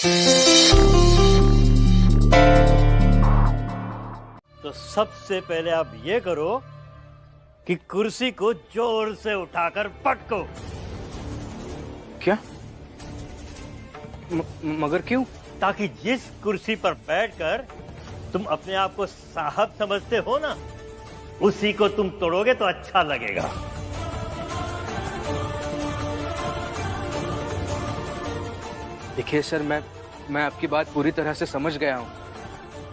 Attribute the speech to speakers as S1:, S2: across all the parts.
S1: तो सबसे पहले आप ये करो कि कुर्सी को जोर से उठाकर पटको।
S2: क्या? मगर क्यों?
S1: ताकि जिस कुर्सी पर बैठकर तुम अपने आप को साहब समझते हो ना, उसी को तुम तोड़ोगे तो अच्छा लगेगा।
S2: देखिए सर, मैं आपकी बात पूरी तरह से समझ गया हूँ।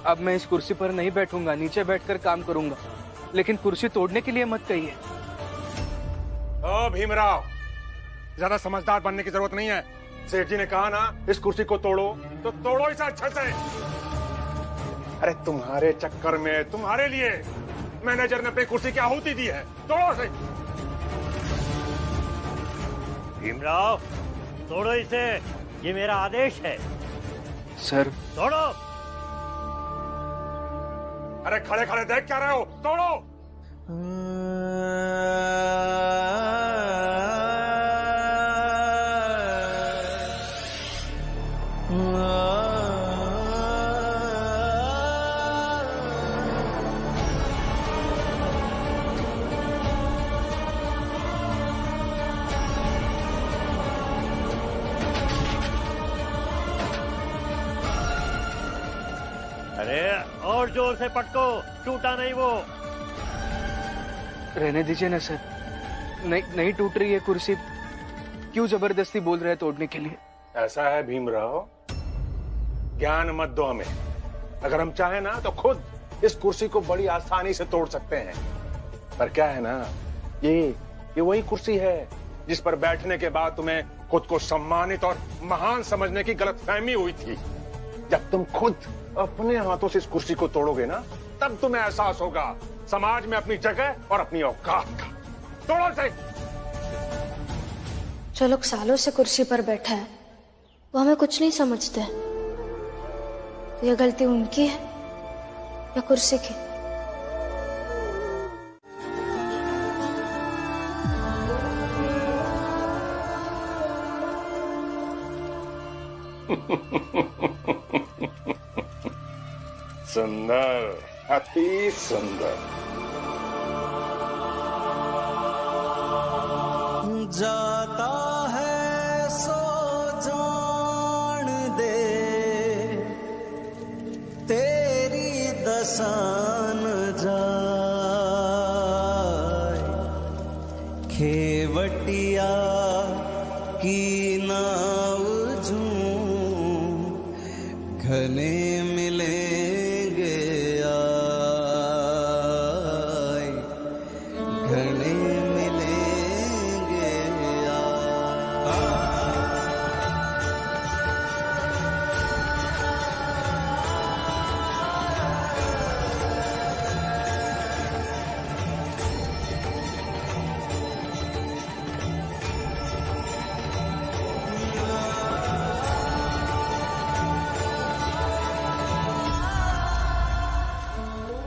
S2: अब मैं इस कुर्सी पर नहीं बैठूंगा, नीचे बैठकर काम करूंगा, लेकिन कुर्सी तोड़ने के लिए मत कहिए।
S3: ओ भीमराव, ज्यादा समझदार बनने की जरूरत नहीं है। सेठ जी ने कहा ना इस कुर्सी को तोड़ो, तो तोड़ो इसे अच्छे से। अरे तुम्हारे चक्कर में, तुम्हारे लिए मैनेजर ने अपनी कुर्सी की आहुति दी है। तोड़ो इसे।
S1: भीमराव, तोड़ो इसे, ये मेरा आदेश है।
S2: सर।
S1: तोड़ो।
S3: अरे खड़े खड़े देख क्या रहे हो? तोड़ो।
S1: अरे और जोर से पटको, टूटा नहीं वो।
S2: रहने दीजिए ना सर, नहीं टूट रही है कुर्सी, क्यों जबरदस्ती बोल रहे हैं तोड़ने के लिए?
S3: ऐसा है भीमराव, ज्ञान मत दो हमें। अगर हम चाहें ना तो खुद इस कुर्सी को बड़ी आसानी से तोड़ सकते हैं। पर क्या है ना, ये वही कुर्सी है जिस पर बैठने के बाद तुम्हें खुद को सम्मानित और महान समझने की गलतफहमी हुई थी। जब तुम खुद अपने हाथों से इस कुर्सी को तोड़ोगे ना, तब तुम्हें एहसास होगा समाज में अपनी जगह और अपनी औकात का। तोड़ो से।
S4: जो लोग सालों से कुर्सी पर बैठा है वो हमें कुछ नहीं समझते। तो ये गलती उनकी है या कुर्सी की?
S3: सुंदर, अति सुंदर।
S5: जाता है सो जान दे, तेरी दसान जाए, खेवटिया की नाव जूं घने मिलेंगे आए, घने मिलेंगे आए।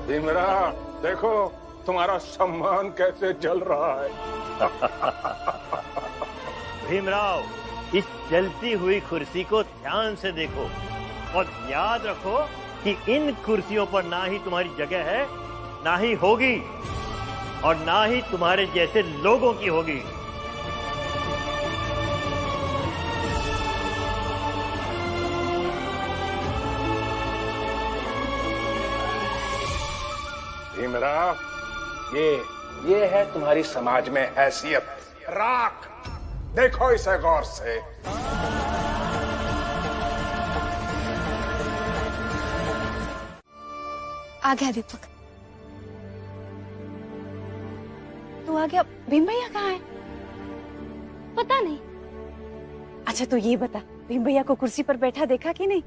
S3: भीमरा, देखो तुम्हारा सम्मान कैसे जल रहा है।
S1: भीमराव, इस जलती हुई कुर्सी को ध्यान से देखो और याद रखो कि इन कुर्सियों पर ना ही तुम्हारी जगह है, ना ही होगी, और ना ही तुम्हारे जैसे लोगों की होगी।
S3: भीमरा, ये है तुम्हारी समाज में हैसियत, राख। देखो इसे गौर से।
S4: आ गया दीपक। तू आ गया। भीम भैया कहाँ है?
S6: पता नहीं। अच्छा तो ये बता, भीम भैया को कुर्सी पर बैठा देखा कि नहीं?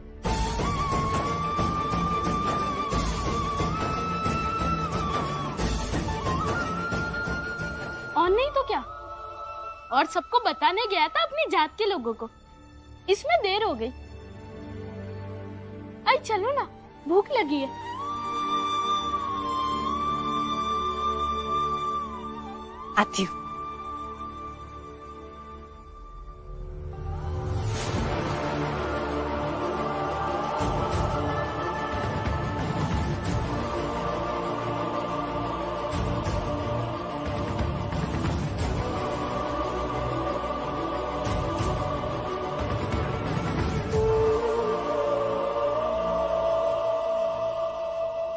S6: और नहीं तो क्या, और सबको बताने गया था अपनी जात के लोगों को। इसमें देर हो गई। आई चलो ना, भूख लगी है। आती हूँ।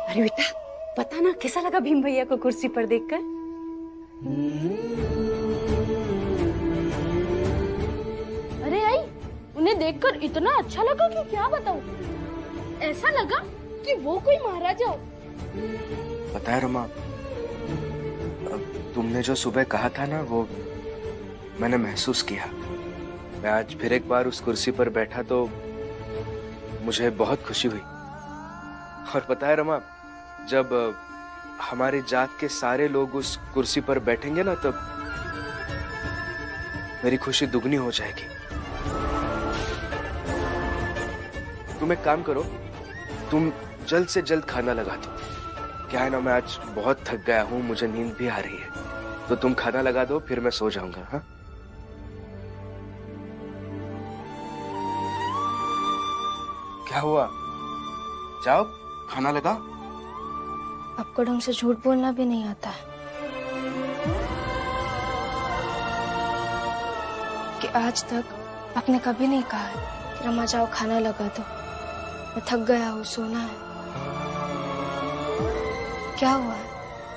S7: अरे बेटा बता ना कैसा लगा भीम भैया को कुर्सी पर देखकर?
S6: अरे आई, उन्हें देखकर इतना अच्छा लगा कि क्या बताऊं। ऐसा लगा कि वो कोई महाराजा हो।
S2: पता है रमा, तुमने जो सुबह कहा था ना वो मैंने महसूस किया। मैं आज फिर एक बार उस कुर्सी पर बैठा तो मुझे बहुत खुशी हुई। और पता है रमा, जब हमारी जात के सारे लोग उस कुर्सी पर बैठेंगे ना तब मेरी खुशी दुगनी हो जाएगी। तुम एक काम करो, तुम जल्द से जल्द खाना लगा दो। क्या है ना, मैं आज बहुत थक गया हूं, मुझे नींद भी आ रही है, तो तुम खाना लगा दो फिर मैं सो जाऊंगा। हाँ क्या हुआ, जाओ खाना लगा।
S4: आपको ढंग से झूठ बोलना भी नहीं आता है कि आज तक आपने कभी नहीं कहा है कि रमा जाओ खाना लगा दो, मैं थक गया हूँ, सोना है। क्या हुआ है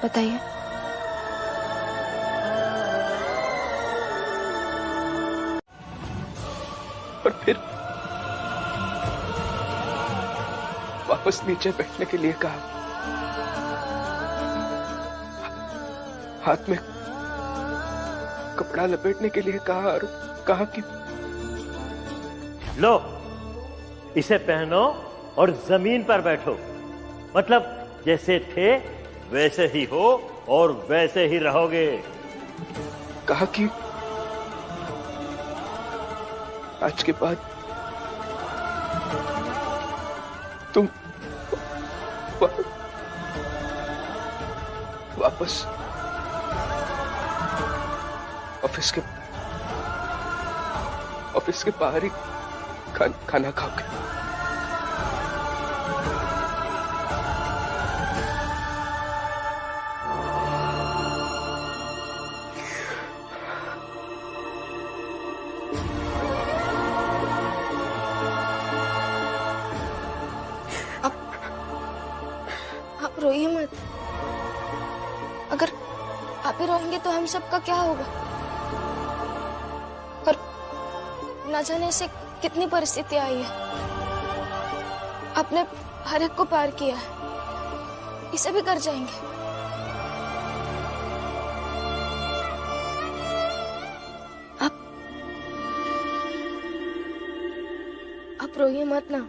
S4: बताइए।
S2: और फिर वापस नीचे बैठने के लिए कहा, हाथ में कपड़ा लपेटने के लिए कहा और कहा कि
S1: लो इसे पहनो और जमीन पर बैठो। मतलब जैसे थे वैसे ही हो और वैसे ही रहोगे।
S2: कहा कि आज के बाद तुम वापस ऑफिस के बाहर ही खाना खाओगे।
S4: आप रोइए मत। अगर आप ही रोएंगे तो हम सबका क्या होगा। और न जाने से कितनी परिस्थिति आई है, आपने हर एक को पार किया है, इसे भी कर जाएंगे। आप रोइए मत ना।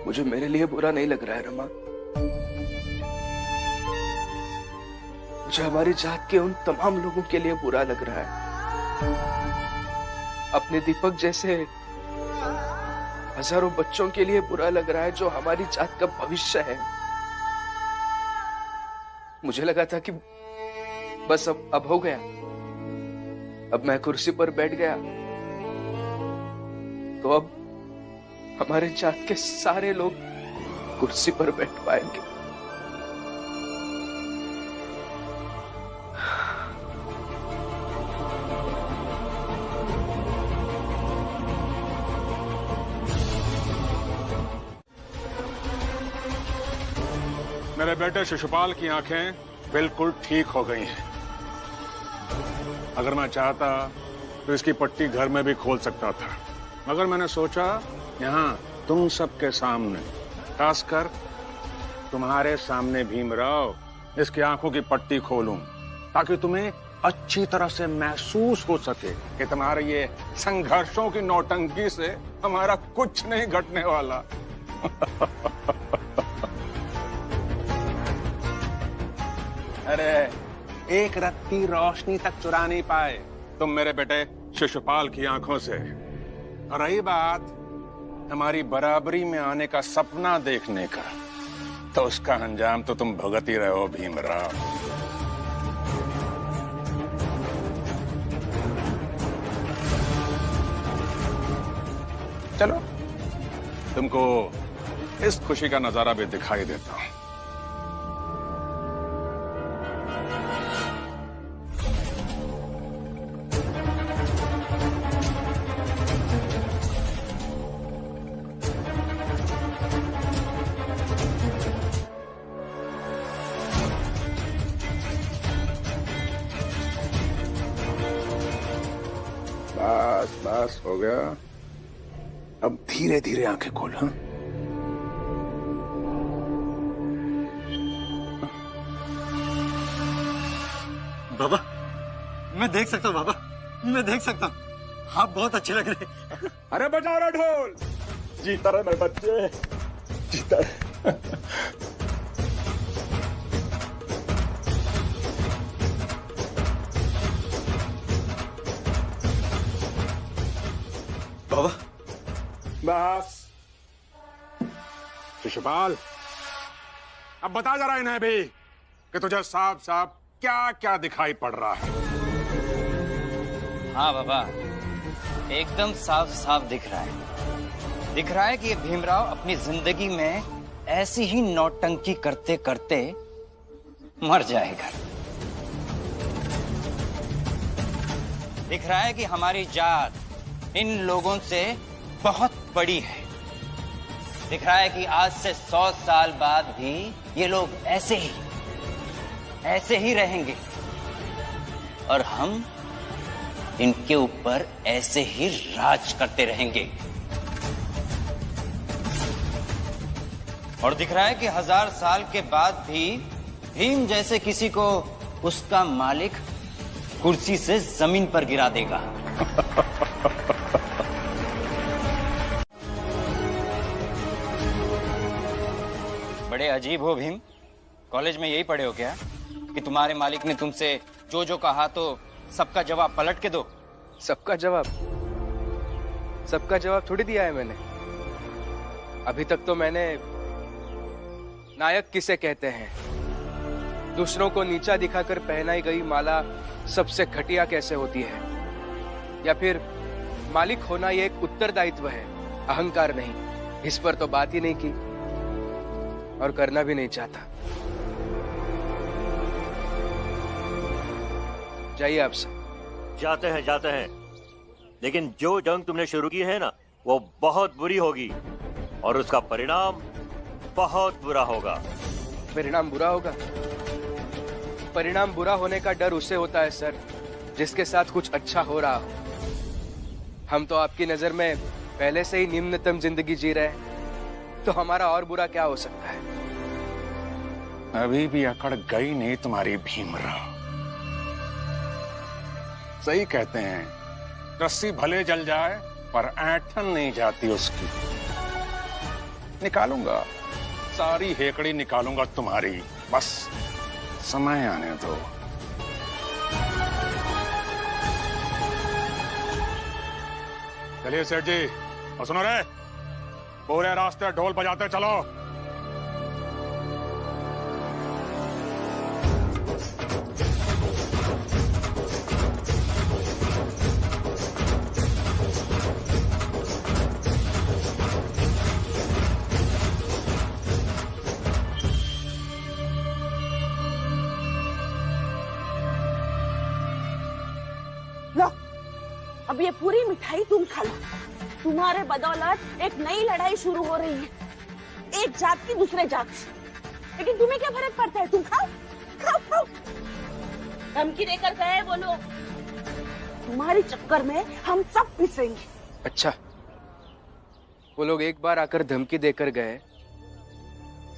S2: मुझे मेरे लिए बुरा नहीं लग रहा है रमा। मुझे हमारी जात के उन तमाम लोगों के लिए बुरा लग रहा है। अपने दीपक जैसे हजारों बच्चों के लिए बुरा लग रहा है जो हमारी जात का भविष्य है। मुझे लगा था कि बस अब हो गया, अब मैं कुर्सी पर बैठ गया तो अब हमारे जात के सारे लोग कुर्सी पर बैठ पाएंगे।
S3: मेरे बेटे शिशुपाल की आंखें बिल्कुल ठीक हो गई हैं। अगर मैं चाहता तो इसकी पट्टी घर में भी खोल सकता था, मगर मैंने सोचा यहाँ तुम सबके सामने, खासकर तुम्हारे सामने भीमराव, इसकी आंखों की पट्टी खोलूं ताकि तुम्हें अच्छी तरह से महसूस हो सके कि तुम्हारे ये संघर्षों की नौटंकी से हमारा कुछ नहीं घटने वाला। अरे एक रत्ती रोशनी तक चुरा नहीं पाए तुम मेरे बेटे शिशुपाल की आंखों से। और रही बात हमारी बराबरी में आने का सपना देखने का, तो उसका अंजाम तो तुम भुगत ही रहे हो भीमराव। चलो तुमको इस खुशी का नजारा भी दिखाई देता हूं। बस हो गया। अब धीरे धीरे आंखें खोल। हाँ,
S8: बाबा मैं देख सकता हूँ, बाबा मैं देख सकता हूँ, आप बहुत अच्छे लग रहे हैं।
S3: अरे बजाओ रे ढोल। जीता रहे मेरे बच्चे, जीता रहे।
S8: बाबा
S3: बस शिशुपाल, अब बता जरा इन्हें भी कि तुझे साफ साफ क्या क्या दिखाई पड़ रहा है।
S9: हाँ बाबा, एकदम साफ साफ दिख रहा है। दिख रहा है कि ये भीमराव अपनी जिंदगी में ऐसी ही नौटंकी करते करते मर जाएगा। दिख रहा है कि हमारी जात इन लोगों से बहुत बड़ी है। दिख रहा है कि आज से 100 साल बाद भी ये लोग ऐसे ही रहेंगे और हम इनके ऊपर ऐसे ही राज करते रहेंगे। और दिख रहा है कि 1000 साल के बाद भी भीम जैसे किसी को उसका मालिक कुर्सी से जमीन पर गिरा देगा। बड़े अजीब हो भीम, कॉलेज में यही पढ़े हो क्या कि तुम्हारे मालिक ने तुमसे जो जो कहा तो सबका जवाब पलट के दो?
S2: सबका जवाब थोड़ी दिया है मैंने। अभी तक तो मैंने नायक किसे कहते हैं, दूसरों को नीचा दिखाकर पहनाई गई माला सबसे घटिया कैसे होती है, या फिर मालिक होना ये एक उत्तरदायित्व है, अहंकार नहीं, इस पर तो बात ही नहीं की और करना भी नहीं चाहता। जाइए आप सब।
S1: जाते हैं, लेकिन जो जंग तुमने शुरू की है ना, वो बहुत बुरी होगी और उसका परिणाम बहुत बुरा होगा।
S2: परिणाम बुरा होगा? परिणाम बुरा होने का डर उसे होता है सर, जिसके साथ कुछ अच्छा हो रहा हो। हम तो आपकी नजर में पहले से ही निम्नतम जिंदगी जी रहे हैं, तो हमारा और बुरा क्या हो सकता है?
S3: अभी भी अकड़ गई नहीं तुम्हारी भीमराव। सही कहते हैं, रस्सी भले जल जाए पर ऐंठन नहीं जाती उसकी। निकालूंगा, सारी हेकड़ी निकालूंगा तुम्हारी, बस समय आने दो। चलिए सेठ जी, और सुनो रे, पूरे रास्ते ढोल बजाते चलो।
S6: अब ये पूरी मिठाई तुम खा लो। तुम्हारे बदौलत एक नई लड़ाई शुरू हो रही है, एक जात की दूसरे जात से। लेकिन तुम्हें क्या फर्क पड़ता है? तुम खाओ खाओ खाओ। धमकी देकर गए वो लोग, तुम्हारे चक्कर में हम सब पिसेंगे।
S2: अच्छा, वो लोग एक बार आकर धमकी देकर गए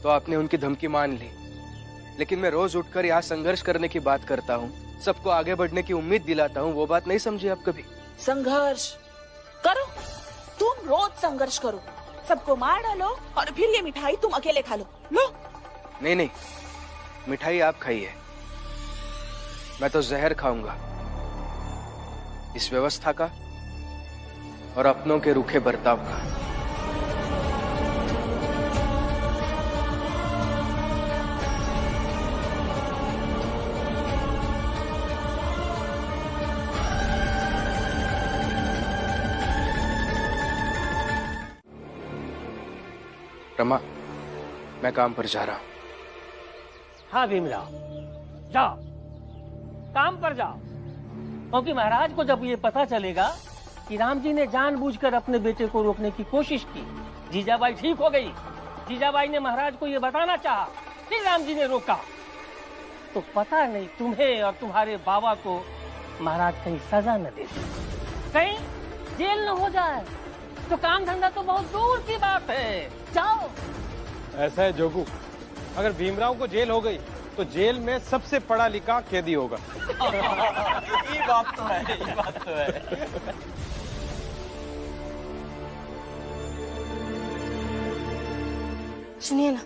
S2: तो आपने उनकी धमकी मान ली, लेकिन मैं रोज उठकर यहाँ संघर्ष करने की बात करता हूँ, सबको आगे बढ़ने की उम्मीद दिलाता हूँ, वो बात नहीं समझी आप कभी?
S6: संघर्ष करो, तुम रोज संघर्ष करो, सबको मार डालो और फिर ये मिठाई तुम अकेले खा लो। लो।
S2: नहीं, मिठाई आप खाइए, मैं तो जहर खाऊंगा, इस व्यवस्था का और अपनों के रूखे बर्ताव का। रमा, मैं काम पर जा रहा हूं।
S10: हाँ भीमराव, जाओ, काम पर जाओ, क्योंकि महाराज को जब ये पता चलेगा कि राम जी ने जानबूझकर अपने बेटे को रोकने की कोशिश की, जीजाबाई ठीक हो गई, जीजाबाई ने महाराज को ये बताना चाहा, फिर राम जी ने रोका, तो पता नहीं तुम्हें और तुम्हारे बाबा को महाराज कहीं सजा न दे दे, कहीं जेल न हो जाए तो काम धंधा तो बहुत दूर की बात है। जाओ।
S11: ऐसा है जोगू, अगर भीमराव को जेल हो गई तो जेल में सबसे पढ़ा लिखा कैदी होगा।
S9: ये बात तो है, ये बात तो है।
S4: सुनिए ना,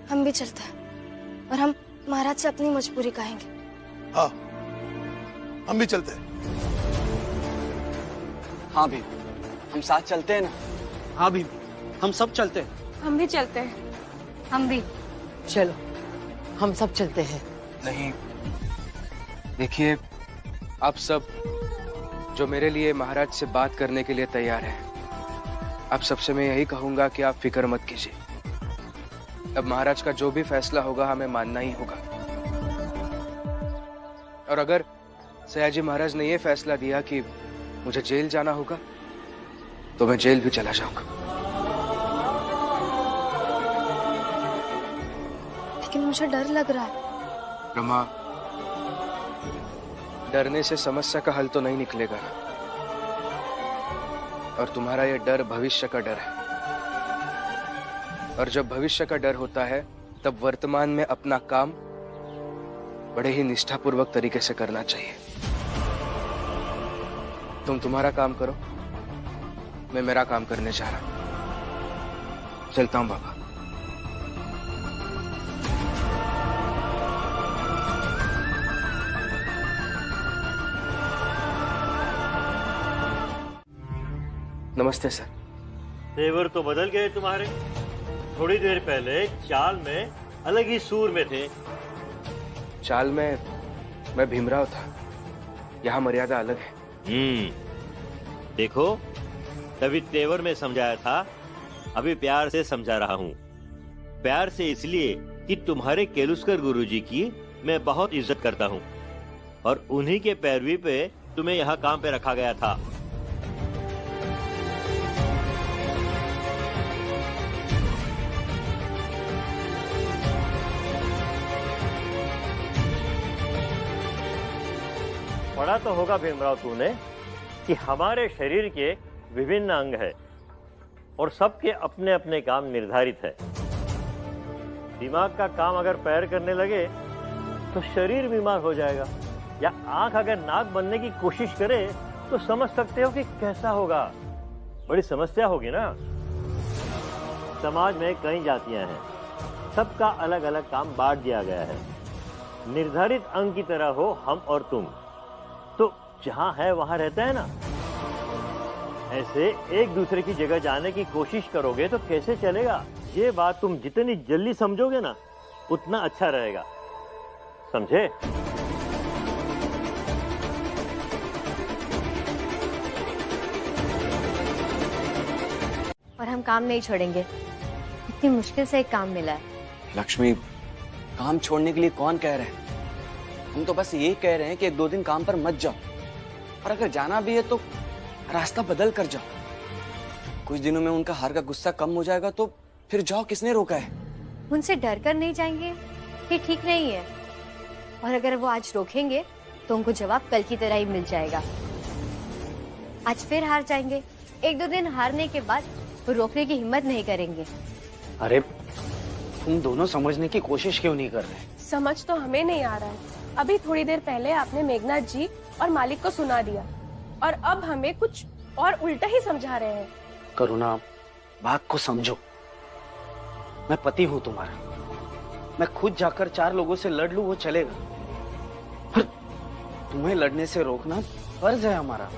S4: हम भी चलते हैं और हम महाराज से अपनी मजबूरी कहेंगे।
S12: हाँ, हम भी चलते हैं।
S5: हाँ भीम, हम साथ चलते हैं ना।
S8: हाँ भीम, हम सब चलते हैं।
S7: हम भी चलते हैं।
S13: हम भी। चलो, हम सब चलते हैं।
S2: नहीं, देखिए, आप सब जो मेरे लिए महाराज से बात करने के लिए तैयार हैं, आप सबसे मैं यही कहूंगा कि आप फिक्र मत कीजिए। अब महाराज का जो भी फैसला होगा हमें मानना ही होगा। और अगर सयाजी महाराज ने यह फैसला दिया कि मुझे जेल जाना होगा तो मैं जेल भी चला जाऊंगा।
S4: लेकिन मुझे डर लग रहा है।
S2: रमा, डरने से समस्या का हल तो नहीं निकलेगा, और तुम्हारा यह डर भविष्य का डर है, और जब भविष्य का डर होता है तब वर्तमान में अपना काम बड़े ही निष्ठापूर्वक तरीके से करना चाहिए। तुम तुम्हारा काम करो, मैं मेरा काम करने जा रहा हूं। चलता हूं बाबा। नमस्ते सर।
S1: तेवर तो बदल गए तुम्हारे। थोड़ी देर पहले चाल में अलग ही सूर में थे।
S2: चाल में मैं भीमराव था, यहाँ मर्यादा अलग है।
S1: देखो, तभी तेवर में समझाया था, अभी प्यार से समझा रहा हूँ। प्यार से इसलिए कि तुम्हारे केलुस्कर गुरुजी की मैं बहुत इज्जत करता हूँ, और उन्हीं के पैरवी पे तुम्हें यहाँ काम पे रखा गया था। पढ़ा तो होगा भीमराव तूने कि हमारे शरीर के विभिन्न अंग है और सबके अपने अपने काम निर्धारित है। दिमाग का काम अगर पैर करने लगे तो शरीर बीमार हो जाएगा, या आंख अगर नाक बनने की कोशिश करे तो समझ सकते हो कि कैसा होगा। बड़ी समस्या होगी ना। समाज में कई जातियां हैं, सबका अलग अलग काम बांट दिया गया है। निर्धारित अंग की तरह हो हम और तुम, तो जहां है वहां रहता है ना। ऐसे एक दूसरे की जगह जाने की कोशिश करोगे तो कैसे चलेगा। ये बात तुम जितनी जल्दी समझोगे ना उतना अच्छा रहेगा, समझे।
S7: और हम काम नहीं छोड़ेंगे, इतनी मुश्किल से एक काम मिला है।
S5: लक्ष्मी, काम छोड़ने के लिए कौन कह रहे हैं? हम तो बस ये कह रहे हैं कि 1-2 दिन काम पर मत जाओ, और अगर जाना भी है तो रास्ता बदल कर जाओ। कुछ दिनों में उनका हार का गुस्सा कम हो जाएगा तो फिर जाओ, किसने रोका है।
S7: उनसे डर कर नहीं जाएंगे ये ठीक नहीं है, और अगर वो आज रोकेंगे तो उनको जवाब कल की तरह ही मिल जाएगा। आज फिर हार जाएंगे, 1-2 दिन हारने के बाद वो रोकने की हिम्मत नहीं करेंगे।
S8: अरे तुम दोनों समझने की कोशिश क्यों नहीं कर रहे?
S14: समझ तो हमें नहीं आ रहा है। अभी थोड़ी देर पहले आपने मेघनाथ जी और मालिक को सुना दिया, और अब हमें कुछ और उल्टा ही समझा रहे हैं।
S8: करुणा, बात को समझो। मैं पति हूँ तुम्हारा, मैं खुद जाकर 4 लोगों से लड़ लूं वो चलेगा, पर तुम्हें लड़ने से रोकना फर्ज है हमारा।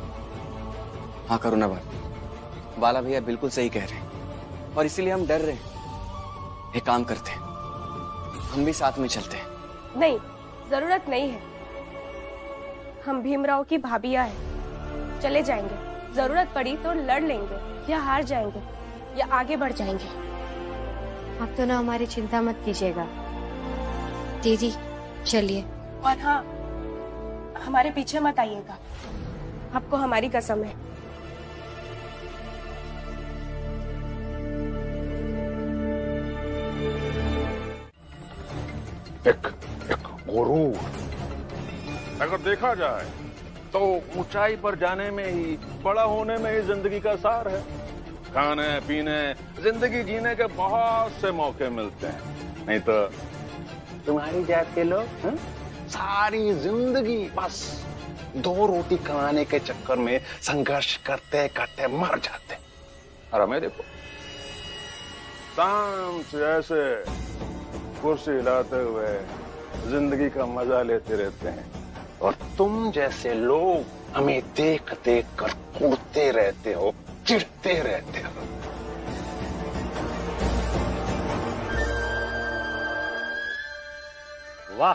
S5: हाँ करुणा बात, बाला भैया बिल्कुल सही कह रहे हैं, और इसीलिए हम डर रहे हैं। एक काम करते हैं, हम भी साथ में चलते हैं।
S14: नहीं, जरूरत नहीं है। हम भीमराव की भाभियां हैं, चले जाएंगे। जरूरत पड़ी तो लड़ लेंगे, या हार जाएंगे या आगे बढ़ जाएंगे।
S7: आप तो ना हमारी चिंता मत कीजिएगा।
S4: दीदी चलिए।
S14: और हाँ, हमारे पीछे मत आइएगा, आपको हमारी कसम है।
S3: एक गुरु, अगर देखा जाए तो ऊंचाई पर जाने में ही, बड़ा होने में ही जिंदगी का सार है। खाने पीने, जिंदगी जीने के बहुत से मौके मिलते हैं। नहीं तो तुम्हारी जात के लोग सारी जिंदगी बस 2 रोटी कमाने के चक्कर में संघर्ष करते करते मर जाते। और हमें देखो, शाम से ऐसे कुर्सी हिलाते हुए जिंदगी का मजा लेते रहते हैं, और तुम जैसे लोग हमें देख देख कर कूदते रहते हो, चिढ़ते रहते हो।
S1: वाह,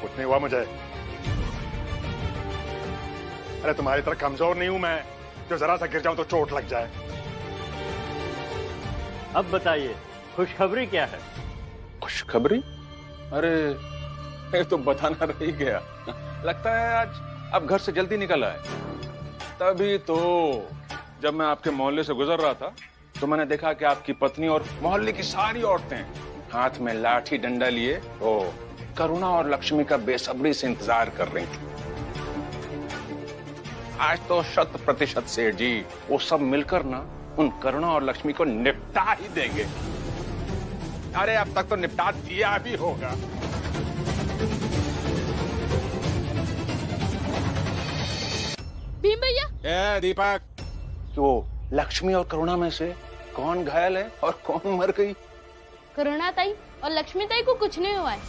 S3: कुछ नहीं हुआ मुझे। अरे तुम्हारी तरह कमजोर नहीं हूं मैं, जो जरा सा गिर जाऊं तो चोट लग जाए।
S1: अब बताइए, खुशखबरी क्या है?
S3: खुशखबरी? अरे ये तो बताना रह ही गया। लगता है आज अब घर से जल्दी निकल आए। तभी तो जब मैं आपके मोहल्ले से गुजर रहा था तो मैंने देखा कि आपकी पत्नी और मोहल्ले की सारी औरतें हाथ में लाठी डंडा लिए तो करुणा और लक्ष्मी का बेसब्री से इंतजार कर रही थी। आज तो 100% सेठ जी वो सब मिलकर ना उन करुणा और लक्ष्मी को निपटा ही देंगे। अरे अब तक तो निपटा दिया भी होगा।
S6: भीम भैया,
S3: ए दीपक, तो लक्ष्मी और करुणा में से कौन घायल है और कौन मर गई?
S15: करुणा ताई और लक्ष्मी ताई को कुछ नहीं हुआ है,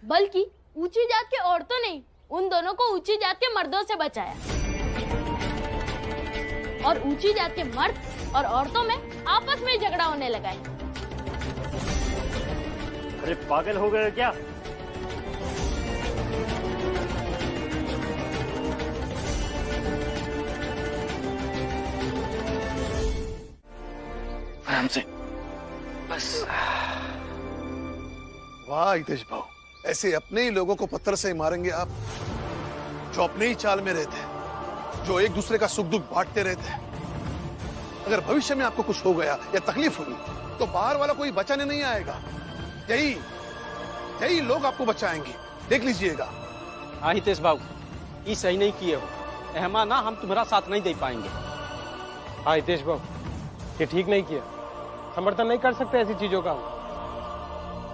S15: बल्कि ऊंची जात के औरतों ने उन दोनों को ऊंची जात के मर्दों से बचाया, और ऊंची जात के मर्द और औरतों में आपस में झगड़ा होने लगा है।
S1: अरे पागल हो गए क्या?
S2: आराम से, बस।
S12: वाह हितेश भाऊ, ऐसे अपने ही लोगों को पत्थर से मारेंगे आप, जो अपने ही चाल में रहते हैं, जो एक दूसरे का सुख दुख बांटते रहते हैं। अगर भविष्य में आपको कुछ हो गया या तकलीफ हुई तो बाहर वाला कोई बचाने नहीं आएगा, यही लोग आपको बचाएंगे, देख लीजिएगा।
S11: हाँ हितेश बाबू, ये सही नहीं किए हो। एहमा ना, हम तुम्हारा साथ नहीं दे पाएंगे। हाँ हितेश बाबू, ये ठीक नहीं किया, समर्थन नहीं कर सकते ऐसी चीजों का।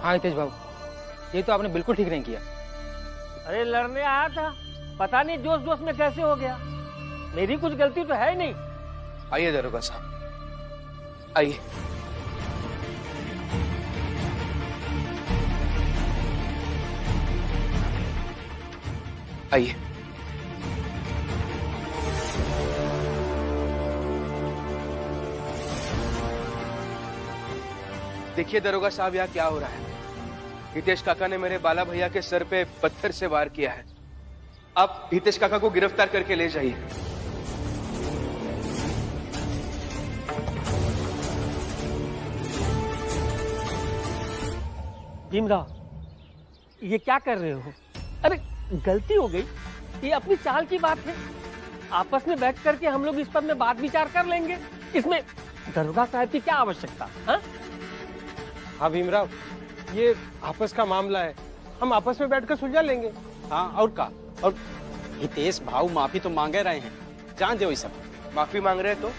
S16: हाँ हितेश बाबू, ये तो आपने बिल्कुल ठीक नहीं किया।
S10: अरे लड़ने आया था, पता नहीं जोश जोश में कैसे हो गया। मेरी कुछ गलती तो है ही नहीं।
S2: आइए दरोगा साहब, आइए। आइए। देखिए दरोगा साहब, यहाँ क्या हो रहा है। हितेश काका ने मेरे बाला भैया के सर पे पत्थर से वार किया है। आप हितेश काका को गिरफ्तार करके ले जाइए।
S10: भीमराव, ये क्या कर रहे हो? अरे गलती हो गई, ये अपनी चाल की बात है। आपस में बैठ करके हम लोग इस पर में बात विचार कर लेंगे। इसमें दरोगा साहब की क्या आवश्यकता?
S11: हाँ भीमराव, ये आपस का मामला है, हम आपस में बैठकर सुलझा लेंगे। हाँ और का, और हितेश भाऊ माफी तो मांगे रहे हैं, जान दो। सब
S2: माफी मांग रहे तो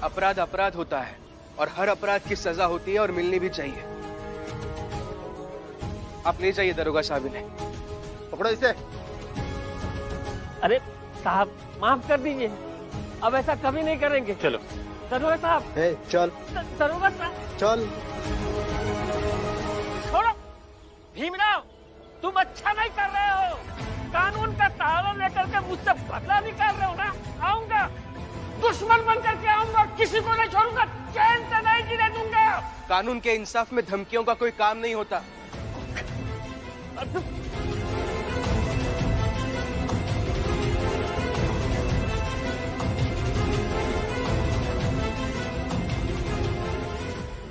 S2: अपराध अपराध होता है, और हर अपराध की सजा होती है और मिलनी भी चाहिए। आप ले जाइए दरोगा साहब इन्हें।
S3: पकड़ो इसे।
S10: अरे साहब माफ कर दीजिए, अब ऐसा कभी नहीं करेंगे।
S2: चलो
S10: दरोगा साहब।
S11: चल
S10: दरोगा साहब
S11: चल।
S10: छोड़ो भीमराव, तुम अच्छा नहीं कर रहे हो। कानून का सहारा लेकर के मुझसे बदला भी कर रहे हो ना। आऊंगा, दुश्मन बन करके आऊंगा, किसी को नहीं छोड़ूंगा, चैन से नहीं जीने दूंगा।
S2: कानून के इंसाफ में धमकियों का कोई काम नहीं होता।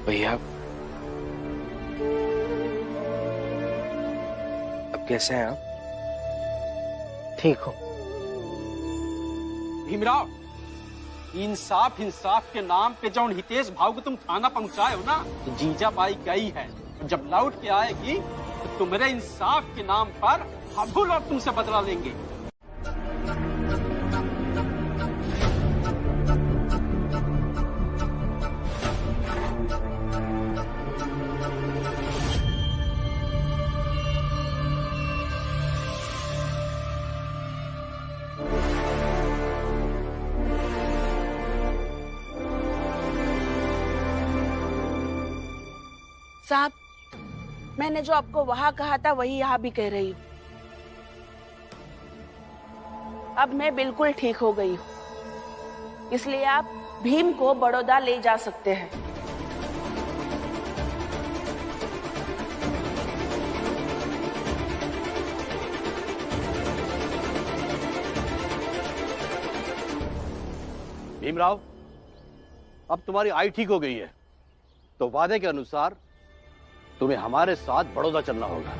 S2: भैया अब कैसे हैं आप?
S11: ठीक हो भीमराव? इंसाफ के नाम पे जो हितेश भाव को तुम थाना पहुंचाए हो ना, जीजा बाई गई है, जब लौट के आएगी तो तुम्हारे इंसाफ के नाम पर हम लोग तुमसे बदला लेंगे।
S6: साहब, मैंने जो आपको वहां कहा था वही यहाँ भी कह रही हूँ। अब मैं बिल्कुल ठीक हो गई हूँ, इसलिए आप भीम को बड़ौदा ले जा सकते हैं।
S17: भीमराव, अब तुम्हारी आई ठीक हो गई है, तो वादे के अनुसार तुम्हें हमारे साथ बड़ौदा चलना होगा।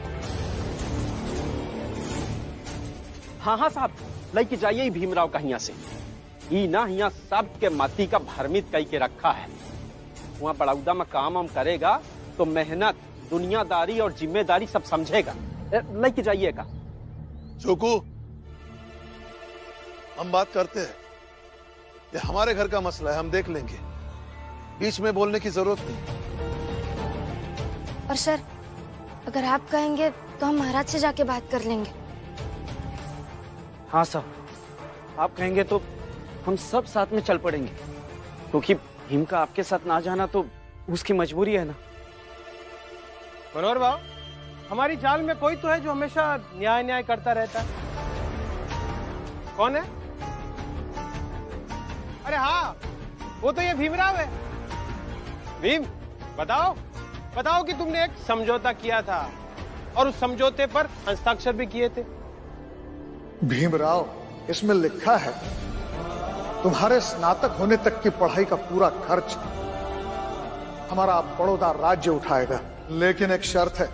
S11: हाँ हाँ साहब, लेके जाइए ही भीमराव का यहाँ से। यहाँ सब के माती का भरमित कई के रखा है। वहाँ बड़ौदा में काम हम करेगा तो मेहनत, दुनियादारी और जिम्मेदारी सब समझेगा। लेके जाइएगा।
S12: जोकू, हम बात करते हैं, ये हमारे घर का मसला है, हम देख लेंगे, बीच में बोलने की जरूरत नहीं।
S4: और सर, अगर आप कहेंगे तो हम महाराज से जाके बात कर लेंगे।
S8: हाँ साहब, आप कहेंगे तो हम सब साथ में चल पड़ेंगे, क्योंकि भीम का आपके साथ ना जाना तो उसकी मजबूरी है ना।
S11: मनोहर बाबू, हमारी चाल में कोई तो है जो हमेशा न्याय न्याय करता रहता है। कौन है? अरे हाँ, वो तो ये भीमराव है। भीम, बताओ बताओ कि तुमने एक समझौता किया था और उस समझौते पर हस्ताक्षर भी किए थे।
S12: भीमराव, इसमें लिखा है तुम्हारे स्नातक होने तक की पढ़ाई का पूरा खर्च हमारा बड़ौदा राज्य उठाएगा, लेकिन एक शर्त है,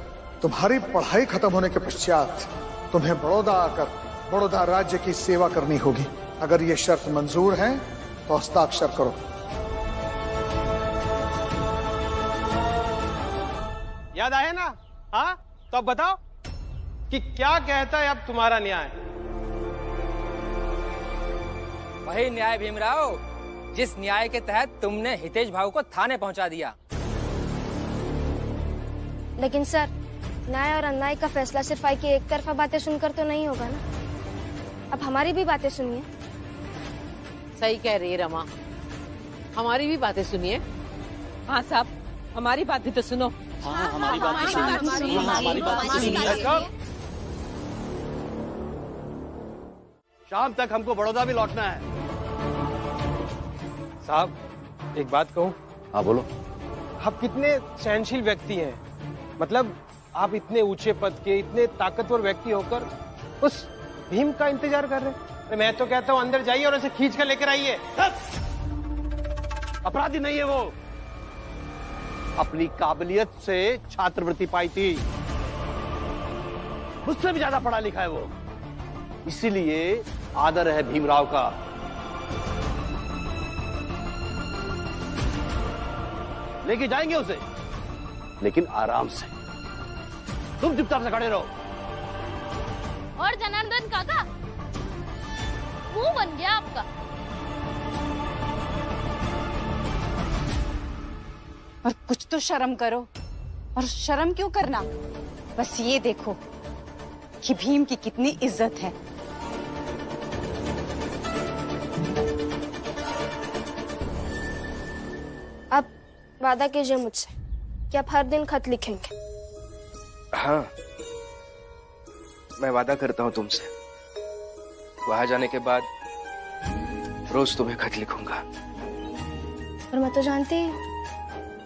S12: तुम्हारी पढ़ाई खत्म होने के पश्चात तुम्हें बड़ौदा आकर बड़ौदा राज्य की सेवा करनी होगी। अगर ये शर्त मंजूर है तो हस्ताक्षर करो।
S11: याद आया ना? हाँ, तो अब बताओ कि क्या कहता है अब तुम्हारा न्याय?
S16: वही न्याय भीमराव, जिस न्याय के तहत तुमने हितेश भाऊ को थाने पहुंचा दिया।
S4: लेकिन सर, न्याय और अन्याय का फैसला सिर्फ आई की एक तरफा बातें सुनकर तो नहीं होगा ना। अब हमारी भी बातें सुनिए।
S13: सही कह रही है रमा, हमारी भी बातें सुनिए। हाँ साहब, हमारी बात भी तो सुनो।
S17: हाँ, हमारी बात भी सुनिए। हमारी बात भी सुनिए। शाम तक हमको बड़ौदा भी लौटना है।
S11: साहब, एक बात कहूं?
S17: हाँ बोलो।
S11: आप कितने सहनशील व्यक्ति हैं। मतलब आप इतने ऊंचे पद के, इतने ताकतवर व्यक्ति होकर उस भीम का इंतजार कर रहे हैं। मैं तो कहता हूं अंदर जाइए और उसे खींच कर लेकर आइए।
S17: अपराधी नहीं है वो, अपनी काबिलियत से छात्रवृत्ति पाई थी, मुझसे भी ज्यादा पढ़ा लिखा है वो, इसीलिए आदर है भीमराव का। लेके जाएंगे उसे, लेकिन आराम से। तुम चुपचाप से खड़े रहो।
S15: और जनार्दन काका, मुंह बन गया आपका।
S18: और कुछ तो शर्म करो। और शर्म क्यों करना, बस ये देखो कि भीम की कितनी इज्जत है।
S4: अब वादा कीजिए मुझसे कि आप हर दिन खत लिखेंगे।
S2: हाँ, मैं वादा करता हूँ तुमसे, वहां जाने के बाद रोज तुम्हें खत लिखूंगा।
S4: और मैं तो जानती हूँ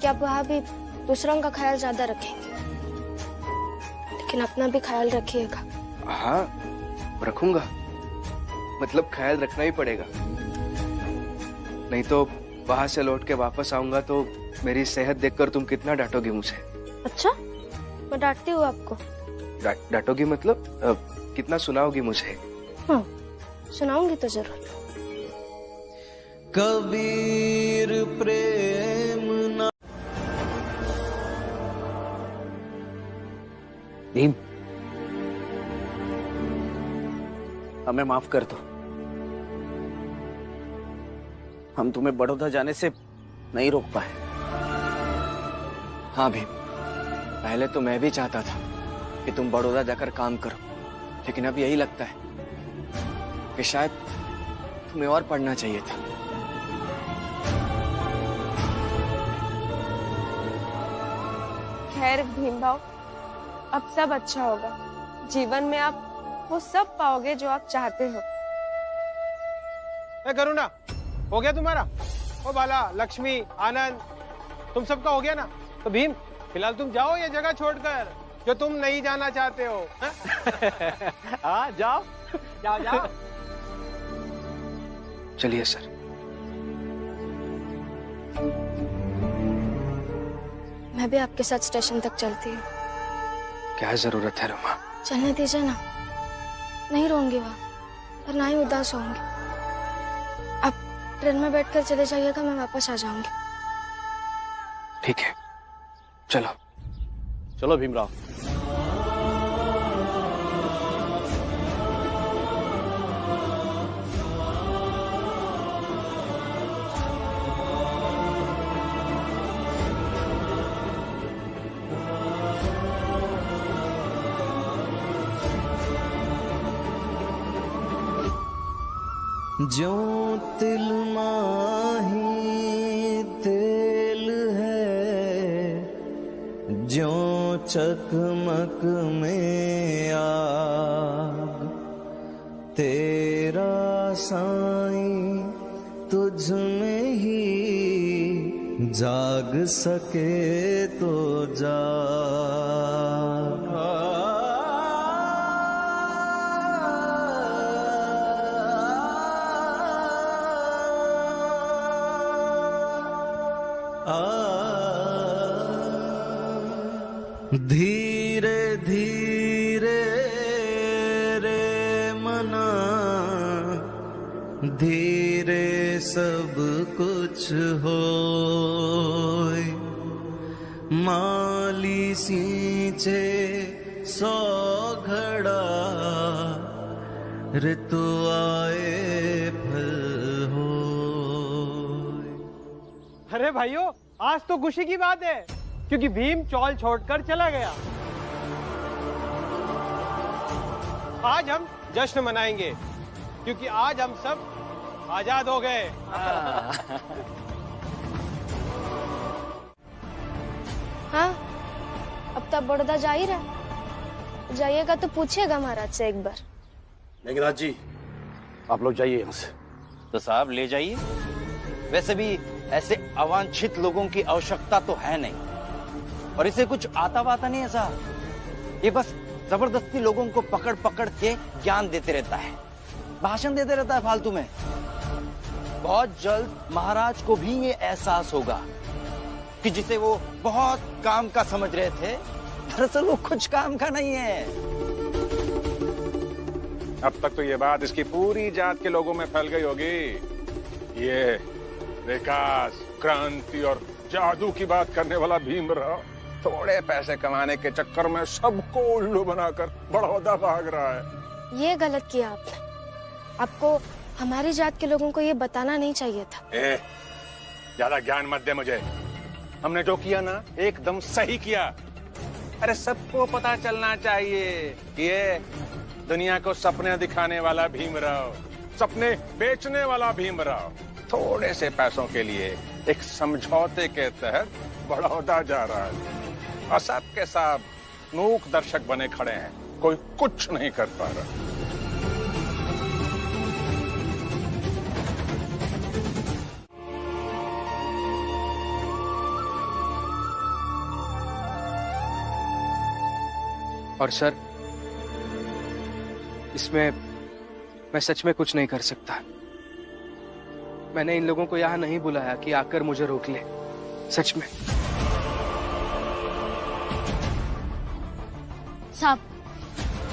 S4: कि आप वहां भी दूसरों का ख्याल ज्यादा रखेंगे, लेकिन अपना भी ख्याल रखिएगा।
S2: हाँ, रखूंगा। मतलब ख्याल रखना ही पड़ेगा, नहीं तो वहां से लौट के वापस आऊंगा तो मेरी सेहत देखकर तुम कितना डांटोगी मुझे।
S4: अच्छा, मैं डांटती हूँ आपको?
S2: डांटोगी मतलब कितना सुनाओगी मुझे?
S4: हाँ, सुनाऊंगी तो जरूर।
S19: कबीर प्रेम ना
S8: भीम, हमें माफ कर दो। हम तुम्हें बड़ौदा जाने से नहीं रोक पाए।
S2: हाँ भीम, पहले तो मैं भी चाहता था कि तुम बड़ौदा जाकर काम करो, लेकिन अब यही लगता है कि शायद तुम्हें और पढ़ना चाहिए था।
S14: खैर भीम भाव, अब सब अच्छा होगा। जीवन में आप वो सब पाओगे जो आप चाहते हो।
S11: करुणा, हो गया तुम्हारा? ओ बाला, लक्ष्मी, आनंद, तुम सबका हो गया ना? तो भीम, फिलहाल तुम जाओ ये जगह छोड़कर जो तुम नहीं जाना चाहते हो। हाँ, जाओ जाओ जाओ।
S2: चलिए सर।
S4: मैं भी आपके साथ स्टेशन तक चलती हूँ।
S2: क्या जरूरत है रमा?
S4: चलने दीजिए ना, नहीं रोऊंगी वहाँ और ना ही उदास होंगी। अब ट्रेन में बैठकर चले जाइएगा, मैं वापस आ जाऊंगी।
S2: ठीक है, चलो।
S17: चलो भीमराव।
S19: जो तिल माही तेल है, जो चकमक में आग, तेरा साईं तुझ में ही जाग सके तो जाग। धीरे धीरे रे मना, धीरे सब कुछ होए। माली सींचे 100 घड़ा, ऋतु आए फल होए।
S11: अरे भाइयों, आज तो खुशी की बात है क्योंकि भीम चौल छोड़कर चला गया। आज हम जश्न मनाएंगे क्योंकि आज हम सब आजाद हो गए।
S4: हाँ, अब तब बड़ौदा जा ही रहा। जाइएगा तो पूछिएगा महाराज से एक बार।
S17: मेघनाथ जी, आप लोग जाइए यहाँ से।
S9: तो साहब ले जाइए। वैसे भी ऐसे अवांछित लोगों की आवश्यकता तो है नहीं, और इसे कुछ आता वाता नहीं है साहब। ये बस जबरदस्ती लोगों को पकड़ पकड़ के ज्ञान देते रहता है, भाषण देते रहता है फालतू में। बहुत जल्द महाराज को भी ये एहसास होगा कि जिसे वो बहुत काम का समझ रहे थे, दरअसल वो कुछ काम का नहीं है।
S3: अब तक तो ये बात इसकी पूरी जात के लोगों में फैल गई होगी। ये विकास, क्रांति और जादू की बात करने वाला भीमराव थोड़े पैसे कमाने के चक्कर में सबको उल्लू बनाकर बड़ौदा भाग रहा है।
S4: ये गलत किया आपने। आपको हमारी जात के लोगों को ये बताना नहीं चाहिए था।
S3: ज्यादा ज्ञान मत दे मुझे। हमने जो किया ना, एकदम सही किया। अरे सबको पता चलना चाहिए कि ये दुनिया को सपने दिखाने वाला भीमराव, सपने बेचने वाला भीमराव, थोड़े से पैसों के लिए एक समझौते के तहत बड़ौदा जा रहा है, और सबके सब मूक दर्शक बने खड़े हैं। कोई कुछ नहीं कर पा रहा।
S2: और सर, इसमें मैं सच में कुछ नहीं कर सकता। मैंने इन लोगों को यहाँ नहीं बुलाया कि आकर मुझे रोक ले, सच में।
S15: साहब,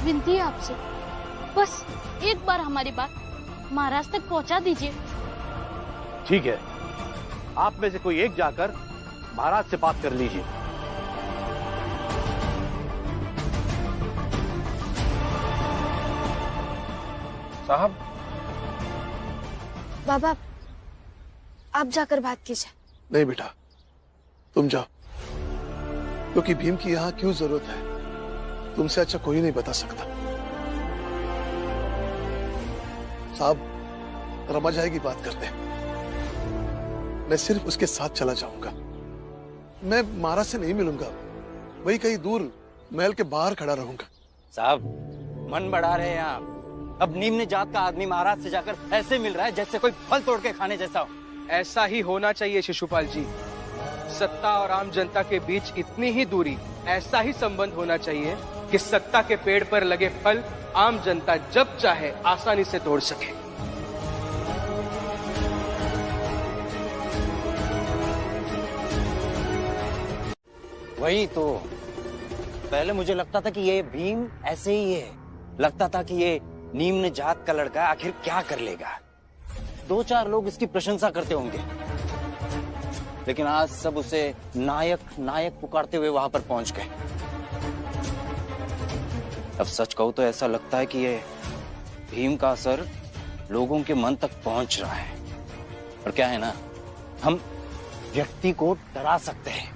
S15: विनती है आपसे, बस एक बार हमारी बात महाराज तक पहुंचा दीजिए।
S17: ठीक है, आप में से कोई एक जाकर महाराज से बात कर लीजिए।
S3: साहब।
S4: बाबा आप जाकर बात कीजिए।
S12: नहीं बेटा, तुम जाओ, क्योंकि भीम की यहां क्यों जरूरत है तुमसे अच्छा कोई नहीं बता सकता। साहब, रमा जाएगी बात करते, मैं सिर्फ उसके साथ चला जाऊंगा। मैं महाराज से नहीं मिलूंगा, वही कहीं दूर महल के बाहर खड़ा रहूंगा।
S9: साहब मन बढ़ा रहे हैं आप। अब निम्न जात का आदमी महाराज से जाकर ऐसे मिल रहा है जैसे कोई फल तोड़ के खाने जैसा हो।
S2: ऐसा ही होना चाहिए शिशुपाल जी। सत्ता और आम जनता के बीच इतनी ही दूरी, ऐसा ही संबंध होना चाहिए कि सत्ता के पेड़ पर लगे फल आम जनता जब चाहे आसानी से तोड़ सके।
S9: वही तो, पहले मुझे लगता था कि ये भीम ऐसे ही है। लगता था कि ये निम्न जात का लड़का आखिर क्या कर लेगा। 2-4 लोग इसकी प्रशंसा करते होंगे, लेकिन आज सब उसे नायक नायक पुकारते हुए वहां पर पहुंच गए। अब सच कहूं तो ऐसा लगता है कि ये भीम का असर लोगों के मन तक पहुंच रहा है। और क्या है ना, हम व्यक्ति को डरा सकते हैं,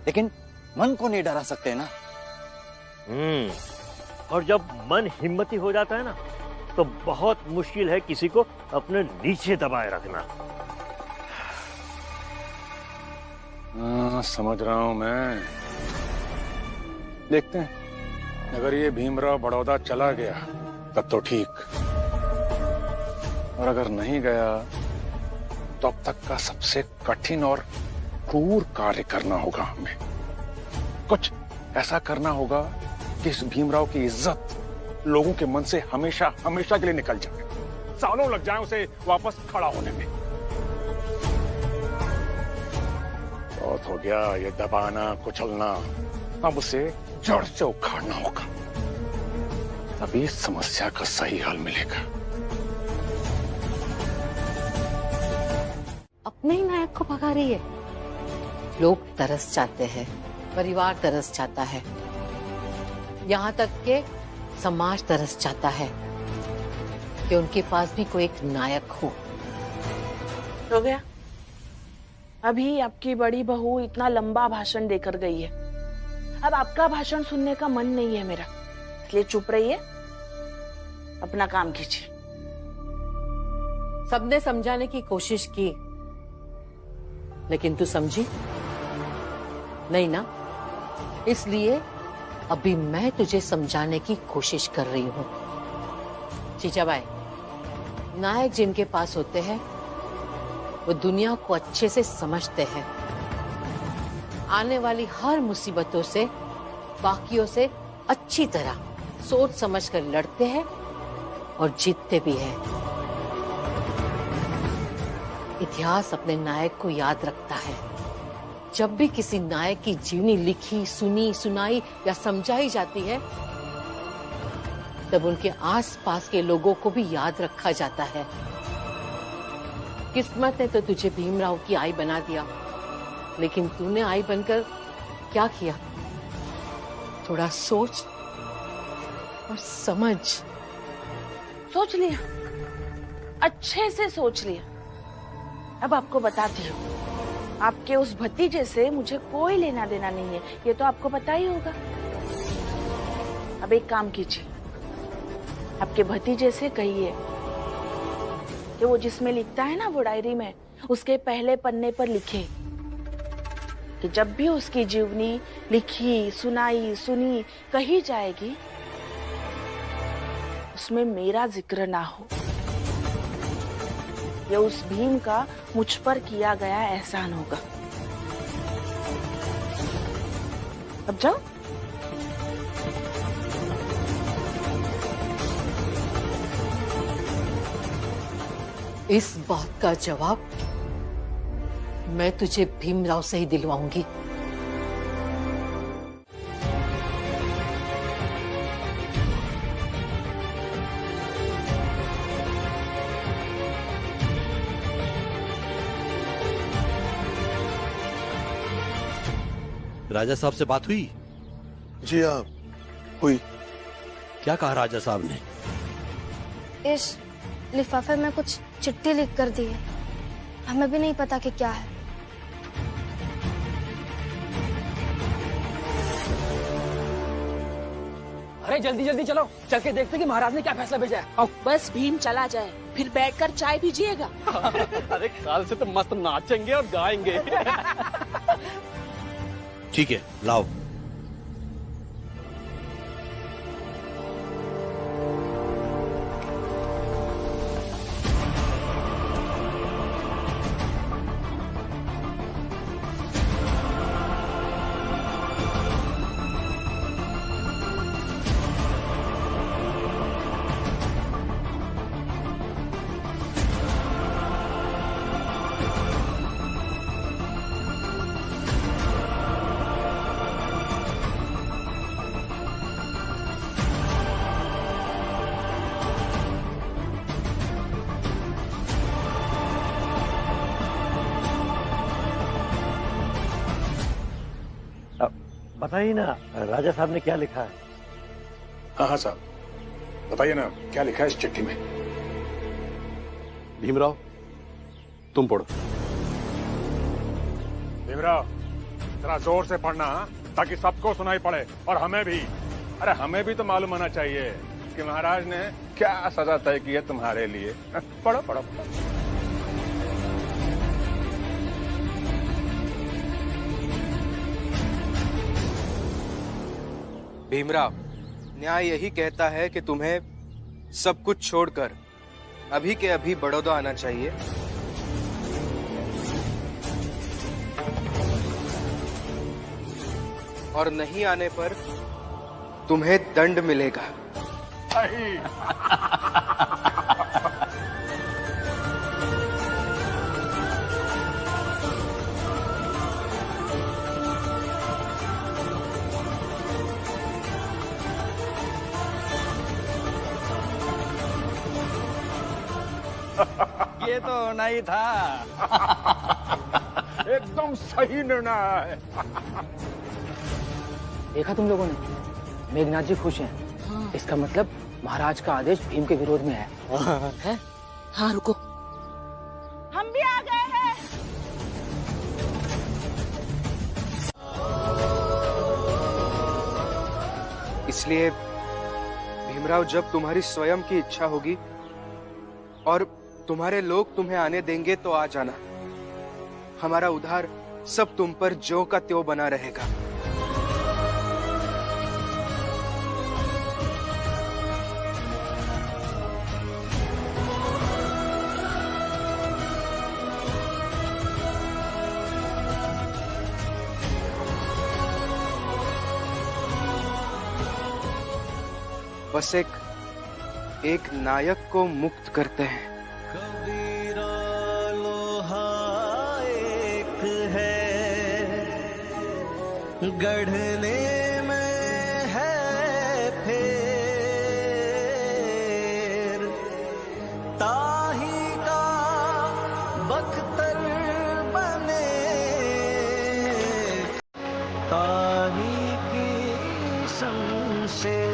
S9: लेकिन मन को नहीं डरा सकते ना।
S1: और जब मन हिम्मती हो जाता है ना, तो बहुत मुश्किल है किसी को अपने नीचे दबाए रखना।
S3: समझ रहा हूं मैं। देखते हैं, अगर ये भीमराव बड़ौदा चला गया तब तो ठीक, और अगर नहीं गया तो अब तक का सबसे कठिन और क्रूर कार्य करना होगा हमें। कुछ ऐसा करना होगा कि इस भीमराव की इज्जत लोगों के मन से हमेशा हमेशा के लिए निकल जाए। सालों लग जाए उसे वापस खड़ा होने में। बहुत हो गया ये दबाना कुचलना, अब उसे जड़ से उखाड़ना होगा, तभी इस समस्या का सही हल मिलेगा।
S13: अपने ही नायक को भगा रही है। लोग तरस जाते हैं, परिवार तरस जाता है, यहाँ तक के समाज तरस जाता है कि उनके पास भी कोई एक नायक हो
S6: गया। अभी आपकी बड़ी बहू इतना लंबा भाषण देकर गई है, अब आपका भाषण सुनने का मन नहीं है मेरा, इसलिए चुप रहिए, अपना काम कीजिए।
S13: सबने समझाने की कोशिश की, लेकिन तू समझी नहीं ना, इसलिए अभी मैं तुझे समझाने की कोशिश कर रही हूँ। जीजाबाई, नायक जिनके पास होते हैं वो दुनिया को अच्छे से समझते हैं, आने वाली हर मुसीबतों से बाकियों से अच्छी तरह सोच समझ कर लड़ते हैं और जीतते भी हैं। इतिहास अपने नायक को याद रखता है। जब भी किसी नायक की जीवनी लिखी, सुनी, सुनाई या समझाई जाती है, तब उनके आसपास के लोगों को भी याद रखा जाता है। किस्मत ने तो तुझे भीमराव की आई बना दिया, लेकिन तूने आई बनकर क्या किया? थोड़ा सोच और समझ।
S6: सोच लिया, अच्छे से सोच लिया। अब आपको बताती हूँ, आपके उस भतीजे से मुझे कोई लेना देना नहीं है, ये तो आपको पता ही होगा। अब एक काम कीजिए, आपके भतीजे से कहिए कि वो जिसमें लिखता है ना, वो डायरी में उसके पहले पन्ने पर लिखे कि जब भी उसकी जीवनी लिखी, सुनाई, सुनी, कही जाएगी, उसमें मेरा जिक्र ना हो। ये उस भीम का मुझ पर किया गया एहसान होगा। अब जाओ।
S13: इस बात का जवाब मैं तुझे भीमराव से ही दिलवाऊंगी।
S17: राजा साहब से बात हुई?
S12: जी हाँ, हुई।
S17: क्या कहा राजा साहब ने?
S4: इस लिफाफे में कुछ चिट्ठी लिख कर दी है। हमें भी नहीं पता कि क्या है।
S16: अरे जल्दी जल्दी चलो, चल के देखते कि महाराज ने क्या फैसला भेजा है।
S6: और बस भीम चला जाए, फिर बैठकर चाय पीजिएगा।
S11: अरे कल से तो मस्त नाचेंगे और गाएंगे।
S17: ठीक है, लाओ।
S1: बताइए ना राजा साहब ने क्या लिखा है।
S3: हाँ हाँ साहब, बताइए ना क्या लिखा है इस चिट्ठी में।
S17: भीमराव, तुम पढ़ो।
S3: भीमराव, जरा जोर से पढ़ना ताकि सबको सुनाई पड़े और हमें भी। अरे हमें भी तो मालूम होना चाहिए कि महाराज ने क्या सजा तय की है तुम्हारे लिए। पढ़ो पढ़ो पढ़ो।
S2: भीमराव, न्याय यही कहता है कि तुम्हें सब कुछ छोड़कर अभी के अभी बड़ौदा आना चाहिए और नहीं आने पर तुम्हें दंड मिलेगा।
S9: ये तो होना ही था।
S3: एकदम सही निर्णय है।
S16: देखा तुम लोगों ने, मेघनाथ जी खुश हैं। हाँ। इसका मतलब महाराज का आदेश भीम के विरोध में है। है?
S6: हाँ रुको, हम भी आ गए हैं।
S2: इसलिए भीमराव, जब तुम्हारी स्वयं की इच्छा होगी और तुम्हारे लोग तुम्हें आने देंगे तो आ जाना। हमारा उद्धार सब तुम पर ज्यों का त्यों बना रहेगा। बस एक नायक को मुक्त करते हैं।
S19: कबीरा लोहा एक है, गढ़ने में है फेर, ताही का बख्तर बने, ताही की शमशेर।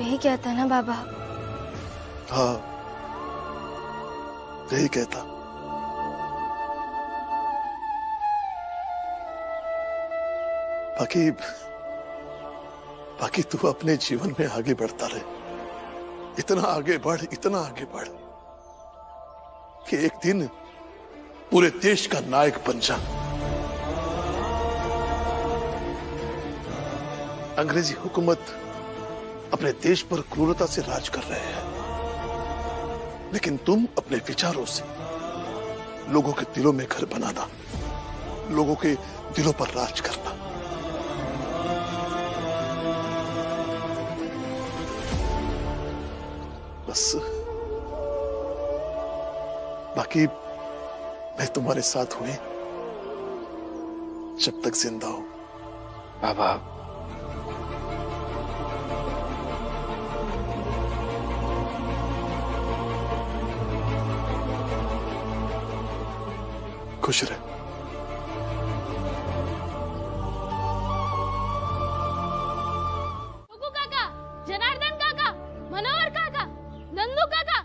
S4: यही कहता ना बाबा?
S12: हाँ, यही कहता। बाकी तू अपने जीवन में आगे बढ़ता रहे, इतना आगे बढ़ कि एक दिन पूरे देश का नायक बन जा। अंग्रेजी हुकूमत अपने देश पर क्रूरता से राज कर रहे हैं, लेकिन तुम अपने विचारों से लोगों के दिलों में घर बनाना, लोगों के दिलों पर राज करना। बस बाकी मैं तुम्हारे साथ हुई जब तक जिंदा हूं।
S2: बाबा,
S12: खुश रहे।
S15: काका, जनार्दन काका, मनोहर काका, नंदू काका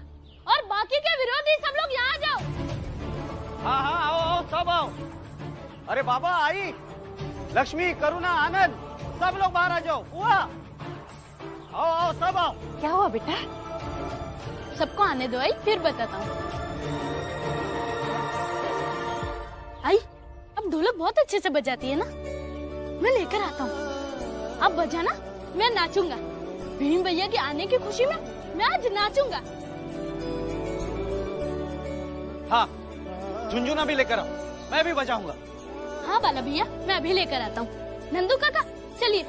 S15: और बाकी के विरोधी सब लोग यहाँ जाओ।
S8: हाँ हाँ, आओ सब आओ। अरे बाबा, आई, लक्ष्मी, करुणा, आनंद, सब लोग बाहर आ जाओ। हुआ, आओ सब आओ।
S15: क्या हुआ बेटा? सबको आने दो, आई फिर बताता हूँ। आई, अब ढोलक बहुत अच्छे से बजाती है ना, मैं लेकर आता हूँ। अब बजाना, मैं नाचूंगा। भीम भैया के आने की खुशी में मैं आज नाचूंगा।
S8: हाँ, झुनझुना भी लेकर आओ, मैं भी बजाऊंगा।
S15: हाँ बाला भैया, मैं अभी लेकर आता हूँ। नंदू काका, चलिए।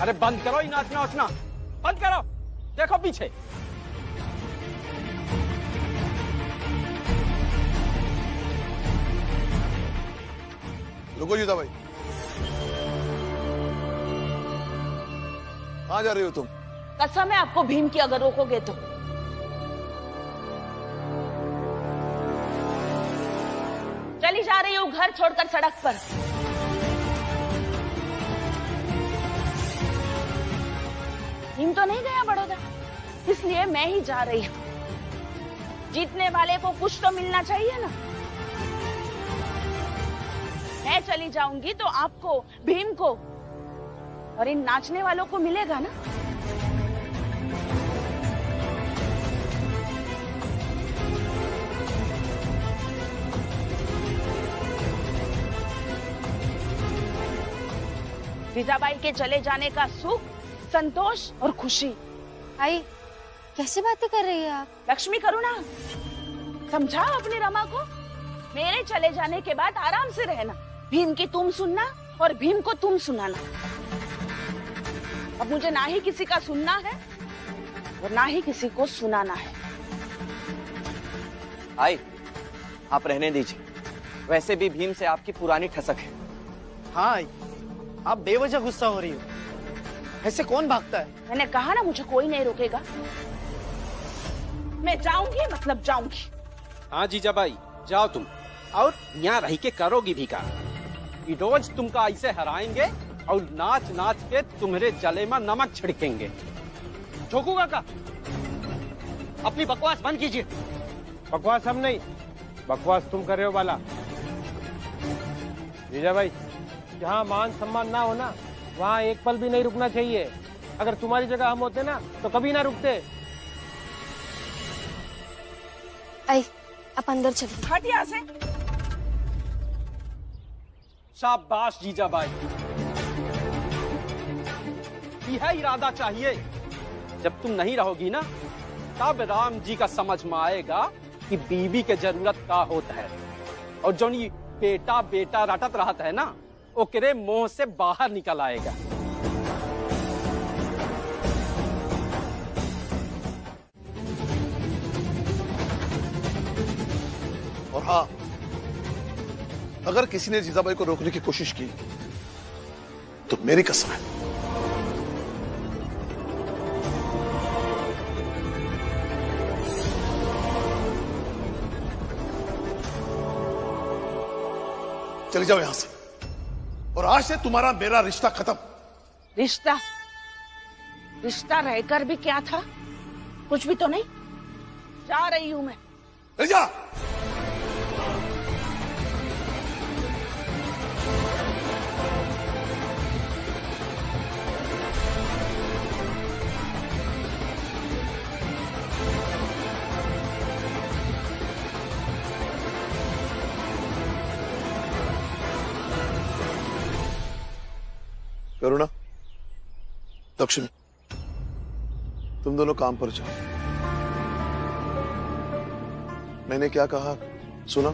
S11: अरे बंद करो ये नाचना वाचना, बंद करो। देखो पीछे।
S12: रुको जीता भाई, कहाँ जा रही हो तुम?
S6: कसम है आपको भीम की, अगर रोकोगे तो। चली जा रही हूँ घर छोड़कर सड़क पर। भीम तो नहीं गया बड़ौदा, इसलिए मैं ही जा रही हूँ। जीतने वाले को कुछ तो मिलना चाहिए ना। मैं चली जाऊंगी तो आपको, भीम को और इन नाचने वालों को मिलेगा ना। जीजाबाई के चले जाने का सुख, संतोष और खुशी।
S4: आई, कैसी बातें कर रही है आप?
S6: लक्ष्मी, करुणा, समझाओ अपनी रमा को। मेरे चले जाने के बाद आराम से रहना। भीम की तुम सुनना और भीम को तुम सुनाना। अब मुझे ना ही किसी का सुनना है और ना ही किसी को सुनाना है।
S5: आई, आप रहने दीजिए। वैसे भी भीम से आपकी पुरानी ठसक है।
S8: हाँ आई, आप बेवजह गुस्सा हो रही हो। ऐसे कौन भागता है?
S6: मैंने कहा ना मुझे कोई नहीं रोकेगा। मैं जाऊंगी मतलब जाऊंगी।
S11: हाँ जीजाबाई जाओ तुम, और यहाँ रह के करोगी भी का। रोज तुमका ऐसे हराएंगे और नाच नाच के तुम्हारे जले में नमक छिड़केंगे।
S8: ठोकूगा का? अपनी बकवास बंद कीजिए।
S10: बकवास हम नहीं, बकवास तुम कर रहे हो बाला। जीजा भाई, जहाँ मान सम्मान ना हो ना, वहाँ एक पल भी नहीं रुकना चाहिए। अगर तुम्हारी जगह हम होते ना तो कभी ना रुकते।
S4: आई, आप अंदर चलिए।
S6: हट यहाँ से।
S11: शाबाश जीजाबाई, यह इरादा चाहिए। जब तुम नहीं रहोगी ना, तब राम जी का समझ में आएगा कि बीवी के जरूरत का होता है। और जो ये बेटा बेटा रटत रहता है ना, ओकरे मुंह से बाहर निकल आएगा।
S12: और हाँ, अगर किसी ने जीजाबाई को रोकने की कोशिश की तो मेरी कसम है चले जाओ यहां से। और आज से तुम्हारा मेरा रिश्ता खत्म।
S6: रिश्ता? रिश्ता रहकर भी क्या था? कुछ भी तो नहीं। जा रही हूं मैं।
S12: जा। करुणा, लक्ष्मी, तुम दोनों काम पर जाओ। मैंने क्या कहा सुना?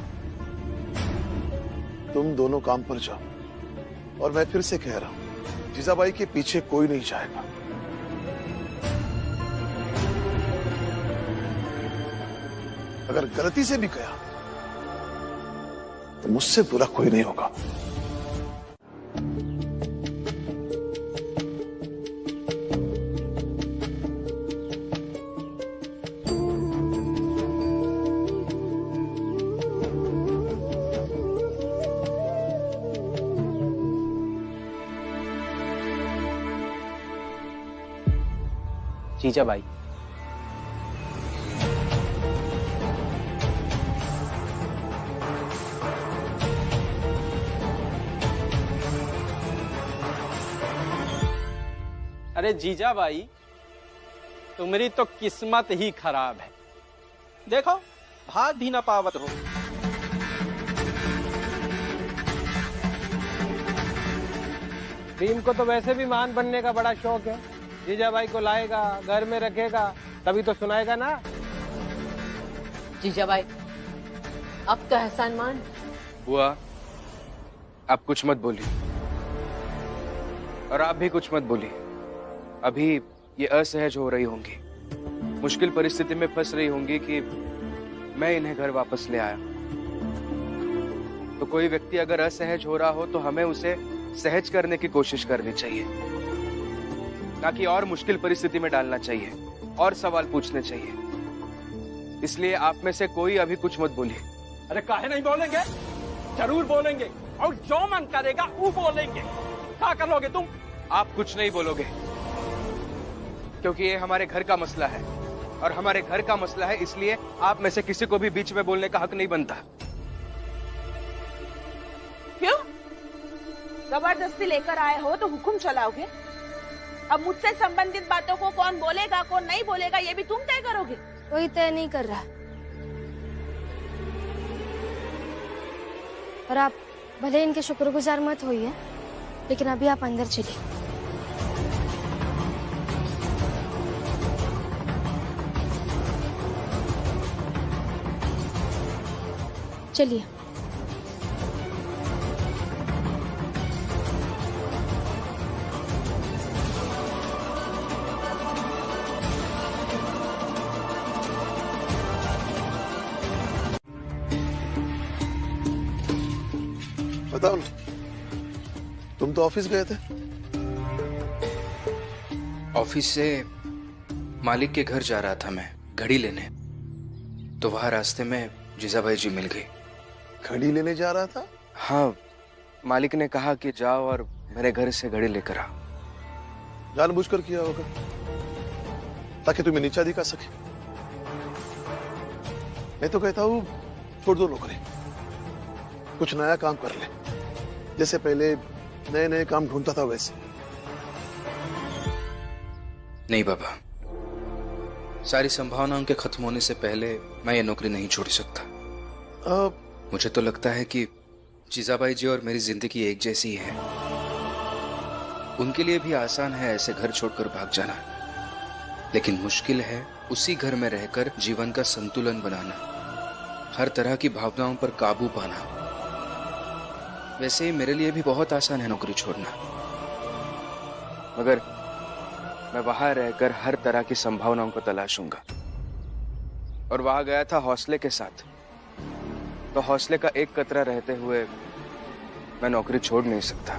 S12: तुम दोनों काम पर जाओ। और मैं फिर से कह रहा हूं, जीजाबाई के पीछे कोई नहीं जाएगा। अगर गलती से भी गया तो मुझसे बुरा कोई नहीं होगा।
S11: जीजाबाई, अरे जीजाबाई, तुम्हारी तो किस्मत ही खराब है। देखो, भाग भी ना पावत हो।
S10: भीम को तो वैसे भी महान बनने का बड़ा शौक है। जीजाबाई को लाएगा, घर में रखेगा, तभी तो सुनाएगा ना।
S13: जीजाबाई, अब तो एहसान मान।
S2: बुआ, आप कुछ मत बोलिए, और आप भी कुछ मत बोलिए। अभी ये असहज हो रही होंगी, मुश्किल परिस्थिति में फंस रही होंगी कि मैं इन्हें घर वापस ले आया। तो कोई व्यक्ति अगर असहज हो रहा हो तो हमें उसे सहज करने की कोशिश करनी चाहिए, ना कि और मुश्किल परिस्थिति में डालना चाहिए और सवाल पूछने चाहिए। इसलिए आप में से कोई अभी कुछ मत बोलिए।
S11: अरे काहे नहीं बोलेंगे? जरूर बोलेंगे, और जो मन करेगा वो बोलेंगे। क्या करोगे तुम?
S2: आप कुछ नहीं बोलोगे, क्योंकि ये हमारे घर का मसला है, और हमारे घर का मसला है, इसलिए आप में से किसी को भी बीच में बोलने का हक नहीं बनता।
S6: क्यों? जबरदस्ती लेकर आए हो तो हुक्म चलाओगे? अब मुझसे संबंधित बातों को कौन बोलेगा कौन नहीं बोलेगा ये भी तुम तय करोगे?
S4: कोई तय नहीं कर रहा। और आप भले इनके शुक्रगुजार मत होइए, लेकिन अभी आप अंदर चलिए। चलिए।
S12: बताओ ना, तुम तो ऑफिस गए थे।
S2: ऑफिस से मालिक के घर जा रहा था मैं घड़ी लेने, तो वहां रास्ते में जीजाबाई जी मिल गई।
S12: घड़ी लेने जा रहा था?
S2: हाँ, मालिक ने कहा कि जाओ और मेरे घर से घड़ी लेकर आ।
S12: जानबूझकर किया होगा ताकि तुम्हें नीचा दिखा सके। मैं तो कहता हूँ छोड़ दो नौकरी, कुछ नया काम कर ले, जैसे पहले नए नए काम ढूंढता था वैसे।
S2: नहीं बाबा, सारी संभावनाओं के खत्म होने से पहले मैं ये नौकरी नहीं छोड़ सकता। मुझे तो लगता है कि जीजाबाई जी और मेरी जिंदगी एक जैसी है। उनके लिए भी आसान है ऐसे घर छोड़कर भाग जाना, लेकिन मुश्किल है उसी घर में रहकर जीवन का संतुलन बनाना, हर तरह की भावनाओं पर काबू पाना। वैसे मेरे लिए भी बहुत आसान है नौकरी छोड़ना, मगर मैं वहां रहकर हर तरह की संभावनाओं को तलाशूंगा। और वहां गया था हौसले के साथ, तो हौसले का एक कतरा रहते हुए मैं नौकरी छोड़ नहीं सकता।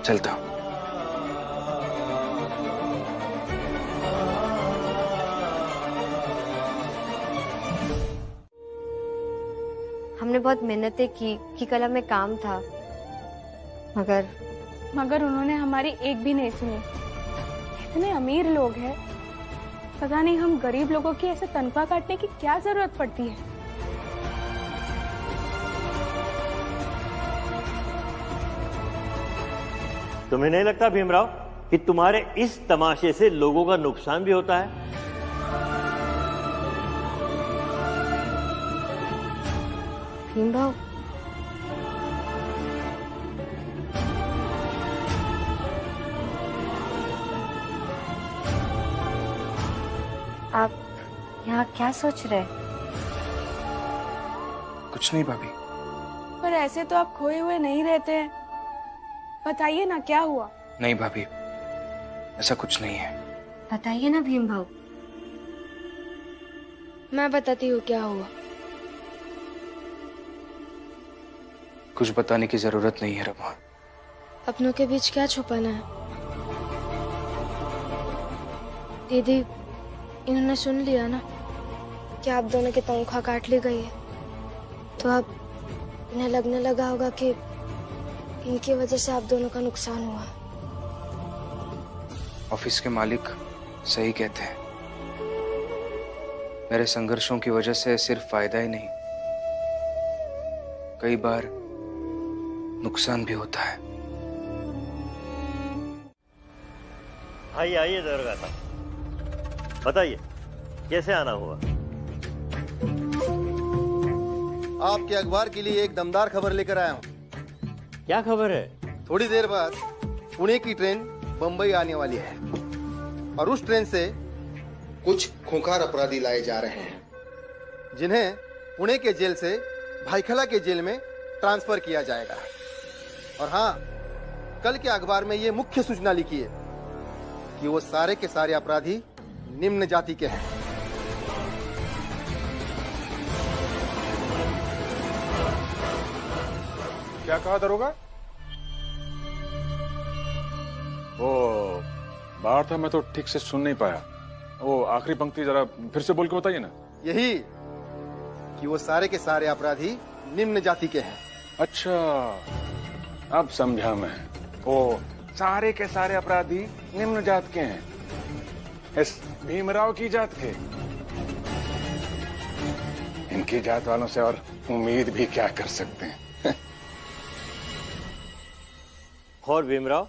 S2: चलता हूं।
S7: हमने बहुत मेहनतें की कि कल हमें काम था,
S14: मगर उन्होंने हमारी एक भी नहीं सुनी। इतने अमीर लोग हैं, पता नहीं हम गरीब लोगों की ऐसे तनख्वाह काटने की क्या जरूरत पड़ती है।
S1: तुम्हें नहीं लगता भीमराव कि तुम्हारे इस तमाशे से लोगों का नुकसान भी होता है?
S7: भीमराव, आप यहाँ क्या सोच रहे?
S2: कुछ नहीं भाभी।
S14: पर ऐसे तो आप खोए हुए नहीं रहते हैं, बताइए ना क्या हुआ।
S2: नहीं भाभी, ऐसा कुछ नहीं है।
S7: बताइए ना भीम भाऊ।
S4: मैं बताती हूँ क्या हुआ।
S2: कुछ बताने की जरूरत नहीं है रमा।
S4: अपनों के बीच क्या छुपाना है। दीदी, इन्होंने सुन लिया ना कि आप दोनों की तनख्वाह काट ली गई है, तो अब इन्हें लगने लगा होगा कि इनकी वजह से आप दोनों का नुकसान हुआ।
S2: ऑफिस के मालिक सही कहते हैं, मेरे संघर्षों की वजह से सिर्फ फायदा ही नहीं, कई बार नुकसान भी होता है।
S1: आइए आइए दरगाह साहब, बताइए कैसे आना हुआ?
S20: आपके अखबार के लिए एक दमदार खबर लेकर आया हूँ।
S1: क्या खबर है?
S20: थोड़ी देर बाद पुणे की ट्रेन बंबई आने वाली है और उस ट्रेन से कुछ खूंखार अपराधी लाए जा रहे हैं, जिन्हें पुणे के जेल से भाईखला के जेल में ट्रांसफर किया जाएगा। और हाँ, कल के अखबार में ये मुख्य सूचना लिखी है कि वो सारे के सारे अपराधी निम्न जाति के हैं।
S3: क्या कहा दरोगा? वो बाहर था, मैं तो ठीक से सुन नहीं पाया। वो आखिरी पंक्ति जरा फिर से बोल के बताइए ना।
S20: यही कि वो सारे के सारे अपराधी निम्न जाति के हैं।
S3: अच्छा, अब समझा मैं। वो सारे के सारे अपराधी निम्न जात के हैं, इस भीमराव की जात के। इनकी जात वालों से और उम्मीद भी क्या कर सकते हैं।
S1: और भीमराव,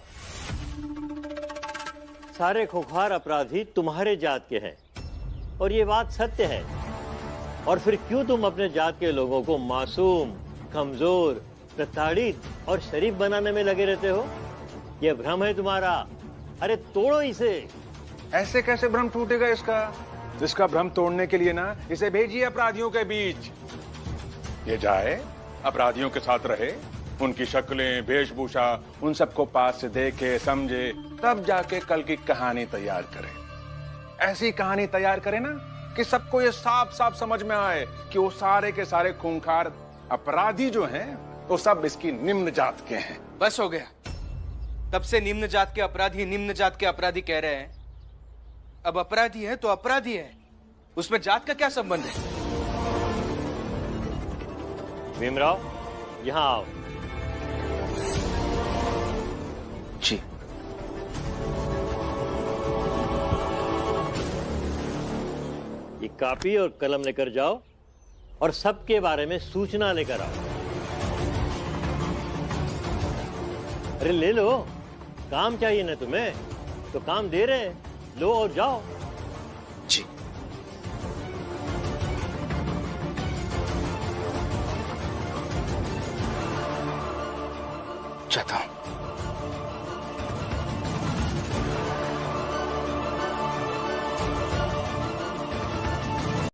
S1: सारे खुखार अपराधी तुम्हारे जात के हैं और ये बात सत्य है, और फिर क्यों तुम अपने जात के लोगों को मासूम, कमजोर, प्रताड़ित और शरीफ बनाने में लगे रहते हो? ये भ्रम है तुम्हारा। अरे तोड़ो इसे।
S3: ऐसे कैसे भ्रम टूटेगा इसका भ्रम तोड़ने के लिए ना इसे भेजिए अपराधियों के बीच। ये जाए, अपराधियों के साथ रहे, उनकी शक्लें, वेशभूषा, उन सबको पास से देखे, समझे, तब जाके कल की कहानी तैयार करे। ऐसी कहानी तैयार करे ना कि सबको ये साफ साफ समझ में आए कि वो सारे के सारे खूंखार अपराधी जो हैं वो सब इसकी निम्न जात के हैं।
S2: बस हो गया। तब से निम्न जात के अपराधी कह रहे हैं। अब अपराधी है तो अपराधी है, उसमें जात का क्या संबंध है?
S1: भीमराव, यहां आओ।
S2: जी।
S1: ये कापी और कलम लेकर जाओ और सबके बारे में सूचना लेकर आओ। अरे ले लो, काम चाहिए ना तुम्हें, तो काम दे रहे हैं, लो और जाओ।
S2: जी। जाता हूं।